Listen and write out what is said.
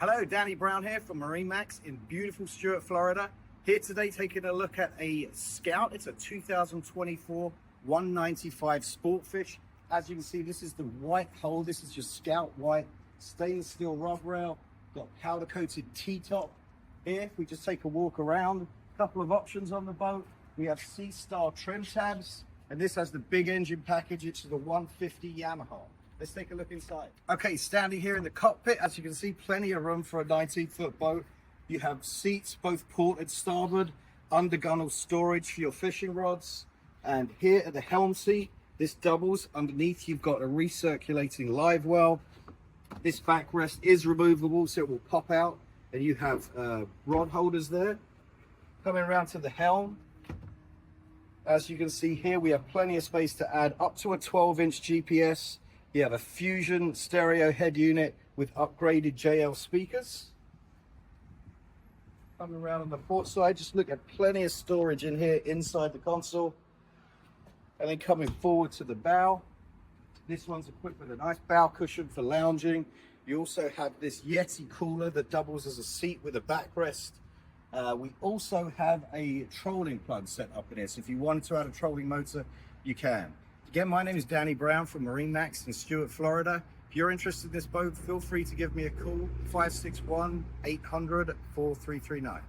Hello, Danny Brown here from MarineMax in beautiful Stuart, Florida. Here today taking a look at a Scout. It's a 2024 195 Sportfish. As you can see, this is the white hull. This is your Scout white stainless steel rub rail. Got powder coated T-top here. If we just take a walk around, a couple of options on the boat. We have C-Star trim tabs, and this has the big engine package. It's the 150 Yamaha. Let's take a look inside. Okay, standing here in the cockpit, as you can see, plenty of room for a 19-foot boat. You have seats, both port and starboard, undergunnel storage for your fishing rods. And here at the helm seat, this doubles. Underneath, you've got a recirculating live well. This backrest is removable, so it will pop out. And you have rod holders there. Coming around to the helm, as you can see here, we have plenty of space to add up to a 12-inch GPS. You have a Fusion stereo head unit with upgraded JL speakers. Coming around on the port side, just look at plenty of storage in here inside the console. And then coming forward to the bow, this one's equipped with a nice bow cushion for lounging. You also have this Yeti cooler that doubles as a seat with a backrest. We also have a trolling plug set up in here, so if you wanted to add a trolling motor, you can. Again, my name is Danny Brown from MarineMax in Stuart, Florida. If you're interested in this boat, feel free to give me a call, 561-800-4339.